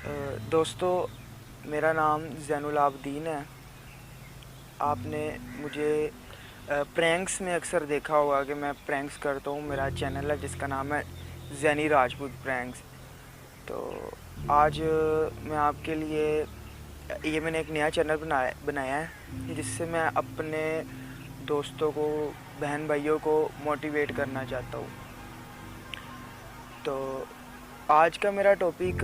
दोस्तों, मेरा नाम ज़ैनुल आबदीन है। आपने मुझे प्रैंक्स में अक्सर देखा होगा कि मैं प्रैंक्स करता हूँ। मेरा चैनल है जिसका नाम है ज़ैनी राजपूत प्रैंक्स। तो आज मैं आपके लिए ये मैंने एक नया चैनल बनाया है जिससे मैं अपने दोस्तों को, बहन भाइयों को मोटिवेट करना चाहता हूँ। तो आज का मेरा टॉपिक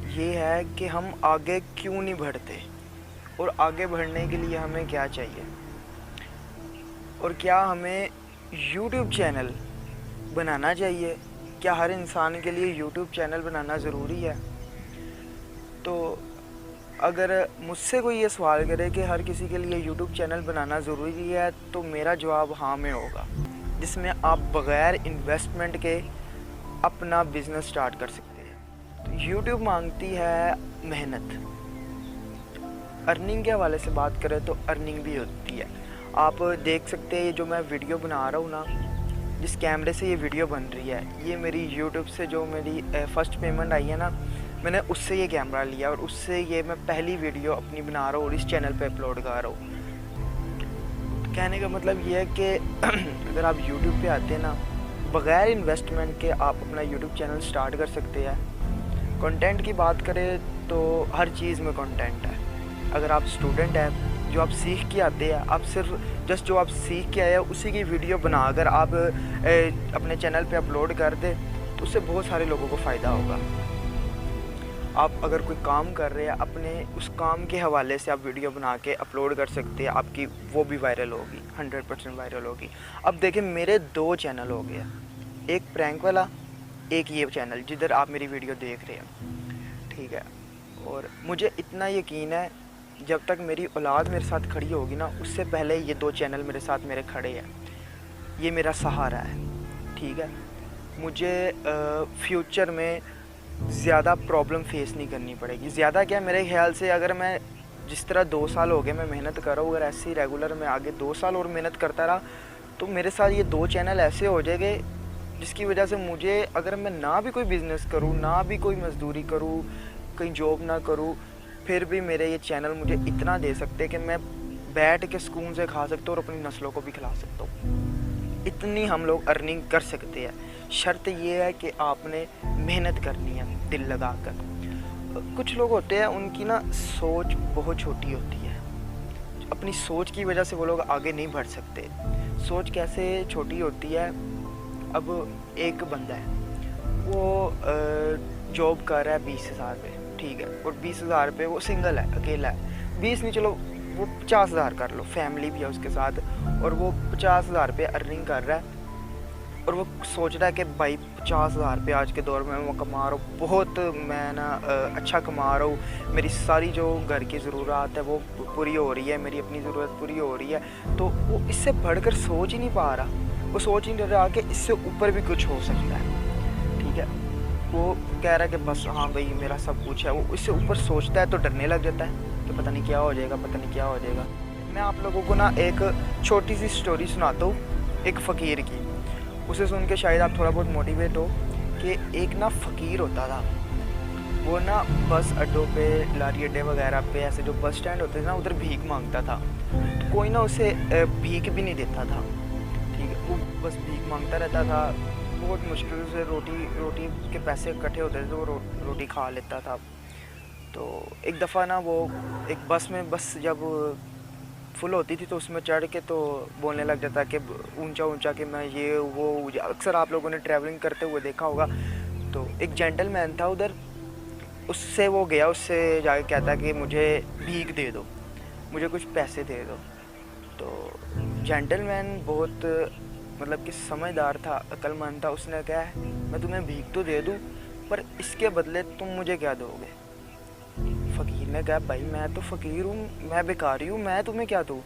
ये है कि हम आगे क्यों नहीं बढ़ते और आगे बढ़ने के लिए हमें क्या चाहिए, और क्या हमें YouTube चैनल बनाना चाहिए। क्या हर इंसान के लिए YouTube चैनल बनाना ज़रूरी है? तो अगर मुझसे कोई ये सवाल करे कि हर किसी के लिए YouTube चैनल बनाना ज़रूरी है, तो मेरा जवाब हाँ में होगा, जिसमें आप बग़ैर इन्वेस्टमेंट के अपना बिज़नेस स्टार्ट कर सकते हैं। तो YouTube मांगती है मेहनत। अर्निंग के हवाले से बात करें तो अर्निंग भी होती है। आप देख सकते हैं, ये जो मैं वीडियो बना रहा हूँ ना, जिस कैमरे से ये वीडियो बन रही है, ये मेरी यूट्यूब से जो मेरी फ़र्स्ट पेमेंट आई है ना, मैंने उससे ये कैमरा लिया और उससे ये मैं पहली वीडियो अपनी बना रहा हूँ और इस चैनल पे अपलोड कर रहा हूँ। कहने का मतलब ये है कि अगर आप यूट्यूब पे आते हैं ना, बग़ैर इन्वेस्टमेंट के आप अपना यूट्यूब चैनल स्टार्ट कर सकते हैं। कंटेंट की बात करें तो हर चीज़ में कंटेंट है। अगर आप स्टूडेंट हैं, जो आप सीख के आते हैं, आप सिर्फ जस्ट जो आप सीख के आए हैं उसी की वीडियो बनाकर आप अपने चैनल पे अपलोड कर दें, तो उससे बहुत सारे लोगों को फ़ायदा होगा। आप अगर कोई काम कर रहे हैं, अपने उस काम के हवाले से आप वीडियो बना के अपलोड कर सकते हैं, आपकी वो भी वायरल होगी, 100% वायरल होगी। अब देखें, मेरे 2 चैनल हो गए, एक प्रैंक वाला, एक ये चैनल जिधर आप मेरी वीडियो देख रहे हैं, ठीक है। और मुझे इतना यकीन है, जब तक मेरी औलाद मेरे साथ खड़ी होगी ना, उससे पहले ये 2 चैनल मेरे साथ मेरे खड़े हैं। ये मेरा सहारा है, ठीक है। मुझे फ्यूचर में ज़्यादा प्रॉब्लम फेस नहीं करनी पड़ेगी। ज़्यादा क्या, मेरे ख्याल से अगर मैं जिस तरह 2 साल हो गए मैं मेहनत कर रहा हूँ, अगर ऐसे ही रेगुलर मैं आगे 2 साल और मेहनत करता रहा, तो मेरे साथ ये 2 चैनल ऐसे हो जाएंगे जिसकी वजह से मुझे, अगर मैं ना भी कोई बिज़नेस करूँ, ना भी कोई मज़दूरी करूँ, कहीं जॉब ना करूँ, फिर भी मेरे ये चैनल मुझे इतना दे सकते हैं कि मैं बैठ के सुकून से खा सकता हूँ और अपनी नस्लों को भी खिला सकता हूँ। इतनी हम लोग अर्निंग कर सकते हैं। शर्त ये है कि आपने मेहनत करनी है दिल लगा कर। कुछ लोग होते हैं, उनकी ना सोच बहुत छोटी होती है। अपनी सोच की वजह से वो लोग आगे नहीं बढ़ सकते। सोच कैसे छोटी होती है? अब एक बंदा है, वो जॉब कर रहा है 20,000 पे, ठीक है, और 20,000 रुपये वो सिंगल है, अकेला है। 20 नहीं, चलो वो 50,000 कर लो, फैमिली भी है उसके साथ, और वो 50,000 रुपये अर्निंग कर रहा है। और वो सोच रहा है कि भाई 50,000 रुपये आज के दौर में मैं कमा रहा हूँ, बहुत मैं ना अच्छा कमा रहा हूँ, मेरी सारी जो घर की ज़रूरत है वो पूरी हो रही है, मेरी अपनी ज़रूरत पूरी हो रही है। तो वो इससे बढ़कर सोच ही नहीं पा रहा। वो सोच ही नहीं रहा कि इससे ऊपर भी कुछ हो सकता है, ठीक है। वो कह रहा है कि बस हाँ भाई मेरा सब कुछ है। वो इससे ऊपर सोचता है तो डरने लग जाता है कि पता नहीं क्या हो जाएगा, पता नहीं क्या हो जाएगा। मैं आप लोगों को ना एक छोटी सी स्टोरी सुनाता हूँ, एक फ़कीर की। उसे सुन के शायद आप थोड़ा बहुत मोटिवेट हो। कि एक ना फ़कीर होता था, वो ना बस अड्डों पे, लारी अड्डे वगैरह पे, ऐसे जो बस स्टैंड होते थे ना, उधर भीख मांगता था। तो कोई ना उसे भीख भी नहीं देता था, ठीक है। वो बस भीख मांगता रहता था। बहुत मुश्किल से रोटी के पैसे इकट्ठे होते थे तो वो रोटी खा लेता था। तो एक दफ़ा ना वो एक बस जब फुल होती थी तो उसमें चढ़ के तो बोलने लग जाता कि ऊंचा ऊंचा कि मैं ये वो। अक्सर आप लोगों ने ट्रैवलिंग करते हुए देखा होगा। तो एक जेंटलमैन था उधर, उससे वो गया, उससे जाके कहता कि मुझे भीख दे दो, मुझे कुछ पैसे दे दो। तो जेंटलमैन बहुत मतलब कि समझदार था, अक्लमंद था। उसने कहा मैं तुम्हें भीख तो दे दूँ, पर इसके बदले तुम मुझे क्या दोगे? फ़कीर ने कहा भाई मैं तो फ़कीर हूँ, मैं भिखारी हूँ, मैं तुम्हें क्या दूँ?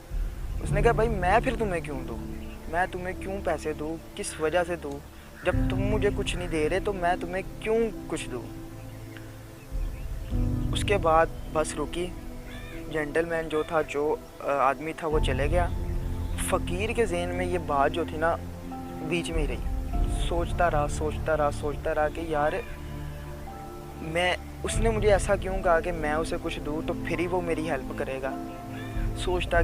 उसने कहा भाई मैं फिर तुम्हें क्यों दूँ? मैं तुम्हें क्यों पैसे दूँ? किस वजह से दूँ? जब तुम मुझे कुछ नहीं दे रहे तो मैं तुम्हें क्यों कुछ दूँ? उसके बाद बस रुकी। जेंटलमैन जो था, जो आदमी था, वो चले गया। फ़कीर के ज़हन में ये बात जो थी ना, बीच में ही रही। सोचता रहा कि यार मैं उसने मुझे ऐसा क्यों कहा कि मैं उसे कुछ दूँ तो फिर ही वो मेरी हेल्प करेगा। सोचता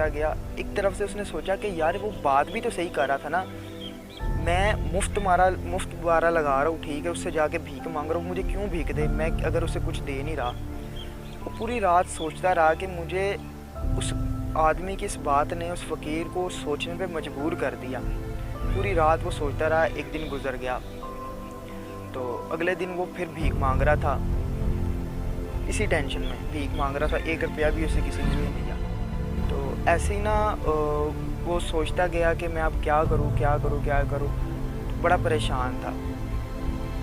गया, एक तरफ से उसने सोचा कि यार वो बात भी तो सही कर रहा था ना, मैं मुफ्त वारा लगा रहा हूँ, ठीक है, उससे जाके भीख मांग रहा हूँ, मुझे क्यों भीख दे मैं अगर उसे कुछ दे नहीं रहा। वो पूरी रात सोचता रहा कि मुझे उस आदमी की इस बात ने उस फ़कीर को सोचने पे मजबूर कर दिया। पूरी रात वो सोचता रहा, एक दिन गुजर गया। तो अगले दिन वो फिर भीख मांग रहा था, इसी टेंशन में भीख मांग रहा था, 1 रुपया भी उसे किसी ने नहीं दिया। तो ऐसे ही ना वो सोचता गया कि मैं अब क्या करूँ। बड़ा परेशान था।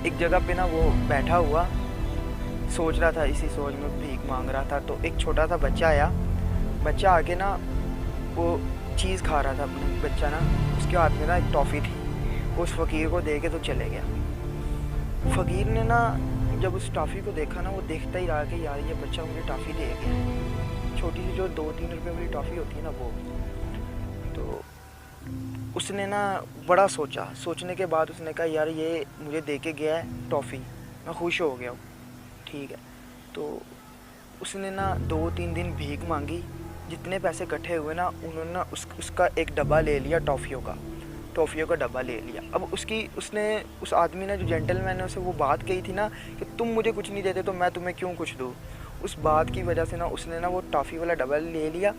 एक जगह पे ना वो बैठा हुआ सोच रहा था, इसी सोच में भीख मांग रहा था। तो एक छोटा सा बच्चा आया, बच्चा आके ना वो चीज़ खा रहा था, अपना बच्चा ना, उसके हाथ में ना एक टॉफ़ी थी। वो उस फ़कीर को दे के तो चले गया। फ़कीर ने ना जब उस टॉफ़ी को देखा ना, वो देखता ही रहा कि यार ये बच्चा मुझे टॉफ़ी दे गया। छोटी सी जो 2-3 रुपए वाली टॉफ़ी होती है ना वो। तो उसने ना बड़ा सोचने के बाद उसने कहा यार ये मुझे दे के गया है टॉफ़ी, मैं खुश हो गया हूँ, ठीक है। तो उसने ना 2-3 दिन भीख मांगी, जितने पैसे इकट्ठे हुए ना उन्होंने ना उसका एक डब्बा ले लिया टॉफ़ियों का डब्बा ले लिया। अब उसने उस आदमी ने, जो जेंटलमैन ने उसे वो बात कही थी ना कि तुम मुझे कुछ नहीं देते तो मैं तुम्हें क्यों कुछ दूँ, उस बात की वजह से ना उसने ना वो टॉफ़ी वाला डब्बा ले लिया।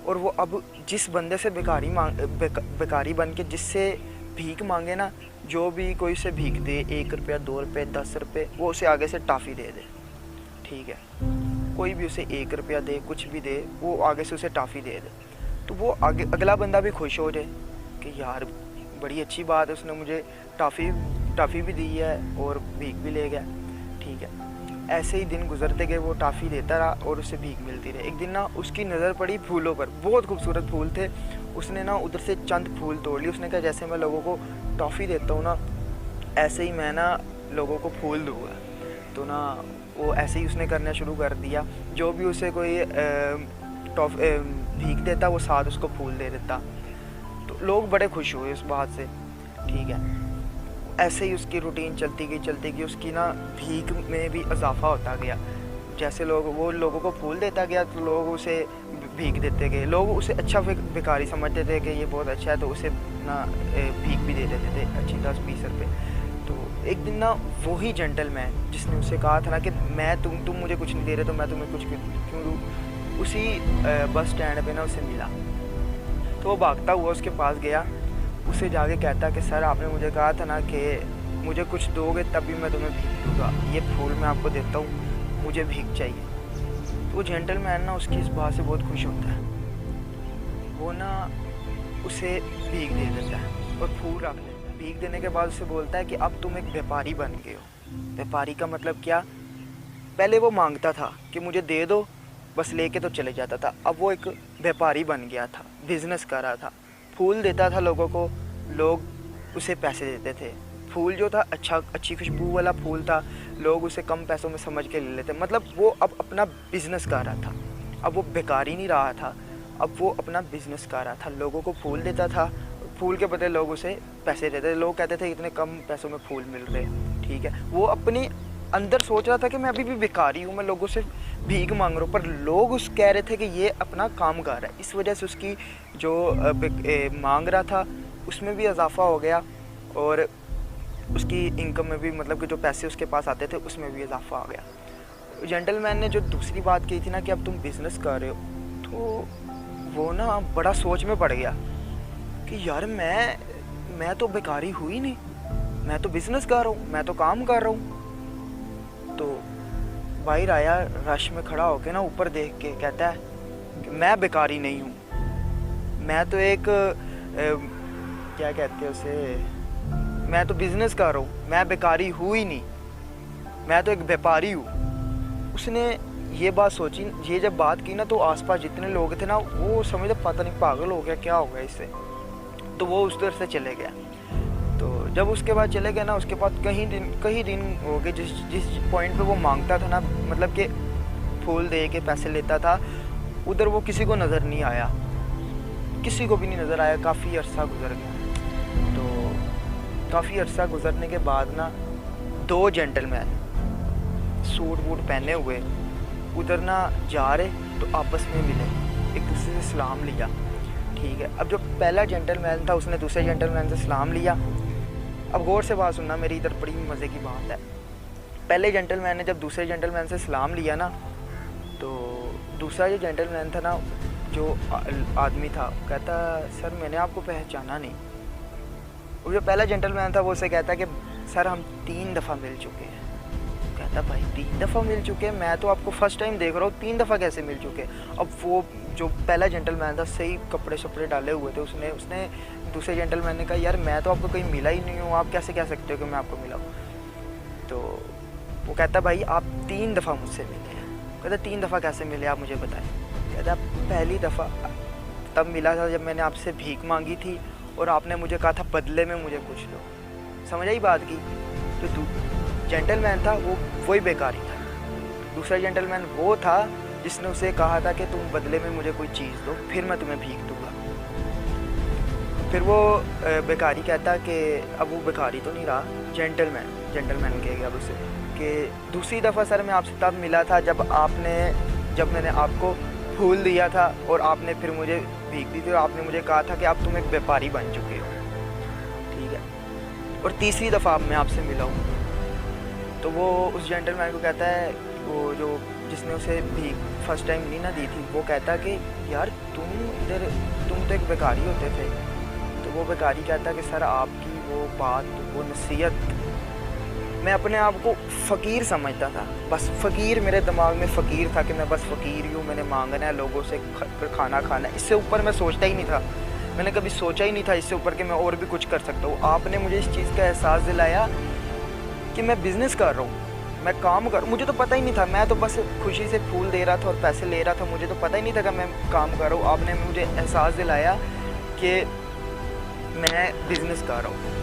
और वो अब जिस बंदे से बेकारी बन के जिससे भीख मांगे ना, जो भी कोई उसे भीख दे, 1 रुपया 2 रुपये 10 रुपये, वो उसे आगे से टॉफ़ी दे दे, ठीक है। कोई भी उसे 1 रुपया दे, कुछ भी दे, वो आगे से उसे टॉफ़ी दे दे। तो वो आगे अगला बंदा भी खुश हो जाए कि यार बड़ी अच्छी बात है, उसने मुझे टॉफ़ी भी दी है और भीख भी ले गया, ठीक है। ऐसे ही दिन गुजरते गए, वो टॉफ़ी देता रहा और उसे भीख मिलती रही। एक दिन ना उसकी नज़र पड़ी फूलों पर, बहुत खूबसूरत फूल थे। उसने ना उधर से चंद फूल तोड़ लिए। उसने कहा जैसे मैं लोगों को टॉफ़ी देता हूँ ना, ऐसे ही मैं ना लोगों को फूल दूँगा। तो ना वो ऐसे ही उसने करना शुरू कर दिया। जो भी उसे कोई भीख देता, वो साथ उसको फूल दे देता। तो लोग बड़े खुश हुए उस बात से, ठीक है। ऐसे ही उसकी रूटीन चलती गई। उसकी ना भीख में भी इजाफा होता गया। जैसे वो लोगों को फूल देता गया तो लोग उसे भीख देते गए। लोग उसे अच्छा भिखारी समझते थे कि ये बहुत अच्छा है, तो उसे ना भीख भी दे देते थे अच्छी 10-20 रुपये। तो एक दिन ना वही जेंटलमैन जिसने उसे कहा था ना कि तुम मुझे कुछ नहीं दे रहे तो मैं तुम्हें कुछ क्यों दूँ, उसी बस स्टैंड पे ना उसे मिला। तो वो भागता हुआ उसके पास गया, उसे जाके कहता कि सर आपने मुझे कहा था ना कि मुझे कुछ दोगे तभी मैं तुम्हें भीख दूँगा, ये फूल मैं आपको देता हूँ, मुझे भीख चाहिए। तो वो जेंटलमैन ना उसकी इस बात से बहुत खुश होता है। वो ना उसे भीख दे देता है और फूल रख लेता है। भीख देने के बाद उसे बोलता है कि अब तुम एक व्यापारी बन गए हो। व्यापारी का मतलब क्या? पहले वो मांगता था कि मुझे दे दो, बस लेके तो चले जाता था। अब वो एक व्यापारी बन गया था, बिजनेस कर रहा था, फूल देता था लोगों को, लोग उसे पैसे देते थे। फूल जो था अच्छी खुशबू वाला फूल था, लोग उसे कम पैसों में समझ के ले लेते। मतलब वो अब अपना बिजनेस कर रहा था। अब वो बेकारी नहीं रहा था, अब वो अपना बिजनेस कर रहा था। लोगों को फूल देता था, फूल के बदले लोग उसे पैसे देते थे। लोग कहते थे इतने कम पैसों में फूल मिल रहे, ठीक है। वो अपने अंदर सोच रहा था कि मैं अभी भी भिखारी हूँ, मैं लोगों से भीख मांग रहा हूँ, पर लोग उस कह रहे थे कि ये अपना काम कर रहा है। इस वजह से उसकी जो मांग रहा था उसमें भी इजाफा हो गया और उसकी इनकम में भी, मतलब कि जो पैसे उसके पास आते थे उसमें भी इजाफा आ गया। जेंटलमैन ने जो दूसरी बात कही थी ना कि अब तुम बिज़नेस कर रहे हो, तो वो ना बड़ा सोच में पड़ गया कि यार मैं तो बेकारी हुई नहीं, मैं तो बिज़नेस कर रहा हूँ, मैं तो काम कर रहा हूँ। तो बाहर आया, रश में खड़ा होके ना ऊपर देख के कहता है कि मैं बेकारी नहीं हूँ, मैं तो एक क्या कहते हैं उसे, मैं तो बिज़नेस कर रहा हूँ, मैं बेकारी हूँ ही नहीं, मैं तो एक व्यापारी हूँ। उसने ये बात सोची, ये जब बात की ना तो आसपास जितने लोग थे ना वो समझे पता नहीं पागल हो गया, क्या हो गया इससे। तो वो उस तरह से चले गया। तो जब उसके बाद चले गए ना, उसके बाद कई दिन हो गए जिस पॉइंट पे वो मांगता था ना, मतलब कि फूल दे के पैसे लेता था, उधर वो किसी को नज़र नहीं आया, किसी को भी नहीं नज़र आया। काफ़ी अरसा गुजर गया। तो काफ़ी अरसा गुजरने के बाद ना 2 जेंटलमैन सूट वूट पहने हुए उधर ना जा रहे, तो आपस में मिले, एक दूसरे से सलाम लिया, ठीक है। अब जो पहला जेंटलमैन था उसने दूसरे जेंटलमैन से सलाम लिया। अब गौर से बात सुनना मेरी, इधर बड़ी मज़े की बात है। पहले जेंटलमैन ने जब दूसरे जेंटलमैन से सलाम लिया ना, तो दूसरा जो जेंटलमैन था ना, जो आदमी था, कहता सर मैंने आपको पहचाना नहीं। वो जो पहला जेंटलमैन था वो उसे कहता कि सर हम 3 दफ़ा मिल चुके हैं। कहता भाई 3 दफ़ा मिल चुके हैं, मैं तो आपको फ़र्स्ट टाइम देख रहा हूँ, 3 दफ़ा कैसे मिल चुके? अब वो जो पहला जेंटलमैन था सही कपड़े शपड़े डाले हुए थे, उसने दूसरे जेंटलमैन ने कहा यार मैं तो आपको कहीं मिला ही नहीं हूँ, आप कैसे कह सकते हो कि मैं आपको मिला हूँ? तो वो कहता भाई आप 3 दफ़ा मुझसे मिले हैं। कहता 3 दफ़ा कैसे मिले आप मुझे बताएं। कहता पहली दफ़ा तब मिला था जब मैंने आपसे भीख मांगी थी और आपने मुझे कहा था बदले में मुझे कुछ लो। समझ आई बात की? तो जेंटलमैन था वो वही बेकारी था। दूसरा जेंटलमैन वो था जिसने उसे कहा था कि तुम बदले में मुझे कोई चीज़ दो फिर मैं तुम्हें भीख दूँगा। फिर वो बेकारी कहता कि अब वो बेकारी तो नहीं रहा, जेंटलमैन कह गया अब उसे कि दूसरी दफ़ा सर मैं आपसे तब मिला था जब मैंने आपको फूल दिया था और आपने फिर मुझे भीख दी थी और आपने मुझे कहा था कि अब तुम एक व्यापारी बन चुके हो, ठीक है। और तीसरी दफ़ा अब मैं आपसे मिला हूँ। तो वो उस जेंटलमैन को कहता है, वो जो जिसने उसे भीख फर्स्ट टाइम नहीं ना दी थी, वो कहता कि यार तुम तो एक बेकारी होते थे। तो वो बेकारी कहता कि सर आपकी वो बात, वो नसीहत, मैं अपने आप को फ़कीर समझता था, बस फ़कीर, मेरे दिमाग में फ़कीर था कि मैं बस फ़कीर ही हूँ, मैंने मांगना है लोगों से खाना खाना है, इससे ऊपर मैं सोचता ही नहीं था। मैंने कभी सोचा ही नहीं था इससे ऊपर कि मैं और भी कुछ कर सकता हूँ। आपने मुझे इस चीज़ का एहसास दिलाया कि मैं बिज़नेस कर रहा हूँ, मैं काम कर, मुझे तो पता ही नहीं था, मैं तो बस खुशी से फूल दे रहा था और पैसे ले रहा था, मुझे तो पता ही नहीं था कि मैं काम कर रहा हूँ। आपने मुझे एहसास दिलाया कि मैं बिज़नेस कर रहा हूँ।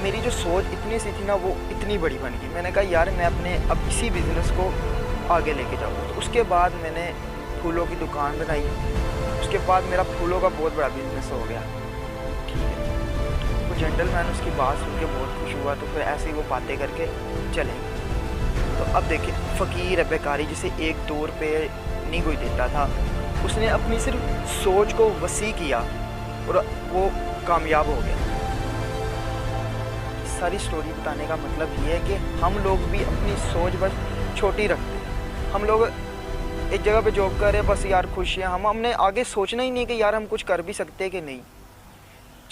मेरी जो सोच इतनी सी थी ना वो इतनी बड़ी बन गई। मैंने कहा यार मैं अपने अब इसी बिज़नेस को आगे लेके जाऊँगा। तो उसके बाद मैंने फूलों की दुकान बनाई, उसके बाद मेरा फूलों का बहुत बड़ा बिज़नेस हो गया, ठीक है। वो जेंटलमैन उसकी बात सुन के बहुत खुश हुआ, तो फिर ऐसे ही वो बातें करके चले गए। तो अब देखिए फ़कीर है, बेकारी, जिसे 1-2 रुपये नहीं कोई देता था, उसने अपनी सिर्फ सोच को वसी किया और वो कामयाब हो गया। सारी स्टोरी बताने का मतलब ये है कि हम लोग भी अपनी सोच बस छोटी रखते हैं। हम लोग एक जगह पे जॉब कर रहे हैं, बस यार खुश हैं, हमने आगे सोचना ही नहीं कि यार हम कुछ कर भी सकते हैं कि नहीं।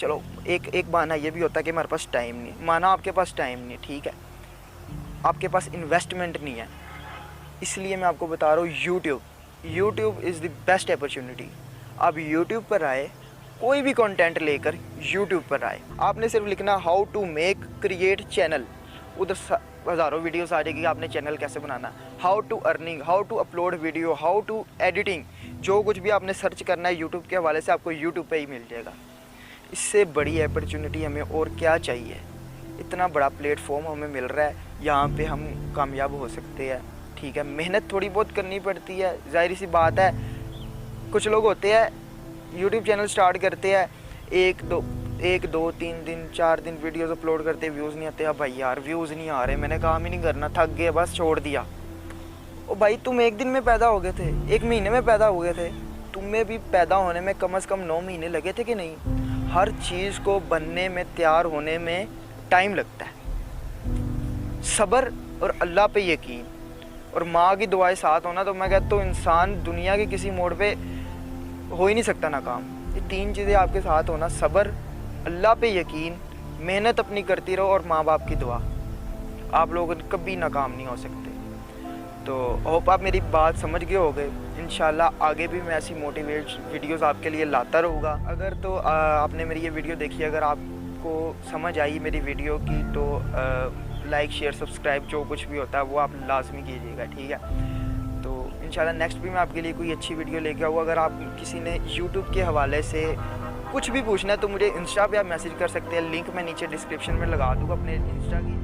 चलो एक बहाना ये भी होता है कि हमारे पास टाइम नहीं, माना आपके पास टाइम नहीं, ठीक है, आपके पास इन्वेस्टमेंट नहीं है, इसलिए मैं आपको बता रहा हूँ YouTube is the best opportunity. आप यूट्यूब पर आए, कोई भी कंटेंट लेकर यूट्यूब पर आए, आपने सिर्फ लिखना how to make create channel, उधर हज़ारों वीडियोस आ जाएगी आपने चैनल कैसे बनाना, how to earning, how to upload video, how to editing, जो कुछ भी आपने सर्च करना है यूट्यूब के हवाले से आपको यूट्यूब पे ही मिल जाएगा। इससे बड़ी अपॉर्चुनिटी हमें और क्या चाहिए? इतना बड़ा प्लेटफॉर्म हमें मिल रहा है, यहाँ पे हम कामयाब हो सकते हैं, ठीक है। मेहनत थोड़ी बहुत करनी पड़ती है, जाहिर सी बात है। कुछ लोग होते हैं यूट्यूब चैनल स्टार्ट करते हैं, 1-2-3 दिन 4 दिन वीडियोस अपलोड करते, व्यूज़ नहीं आते। अब भाई यार व्यूज़ नहीं आ रहे, मैंने काम ही नहीं करना, थक गए, बस छोड़ दिया। ओ भाई तुम 1 दिन में पैदा हो गए थे, 1 महीने में पैदा हो गए थे, तुम्हें भी पैदा होने में कम से कम 9 महीने लगे थे कि नहीं? हर चीज़ को बनने में, तैयार होने में टाइम लगता है। सब्र और अल्लाह पे यकीन और माँ की दुआएं साथ होना, तो मैं कहता हूँ इंसान दुनिया के किसी मोड़ पे हो ही नहीं सकता नाकाम। ये 3 चीज़ें आपके साथ होना, सब्र, अल्लाह पे यकीन, मेहनत अपनी करती रहो और माँ बाप की दुआ, आप लोग कभी नाकाम नहीं हो सकते। तो होप आप मेरी बात समझ गए होंगे। इंशाल्लाह आगे भी मैं ऐसी मोटिवेट वीडियोस आपके लिए लाता रहूँगा। अगर तो आपने मेरी ये वीडियो देखी, अगर आपको समझ आई मेरी वीडियो की, तो लाइक शेयर सब्सक्राइब जो कुछ भी होता है वो आप लाजमी कीजिएगा, ठीक है। तो इंशाल्लाह नेक्स्ट भी मैं आपके लिए कोई अच्छी वीडियो लेके आऊँगा। अगर आप किसी ने यूट्यूब के हवाले से कुछ भी पूछना है तो मुझे इंस्टा पे आप मैसेज कर सकते हैं, लिंक मैं नीचे डिस्क्रिप्शन में लगा दूँगा अपने इंस्टा की।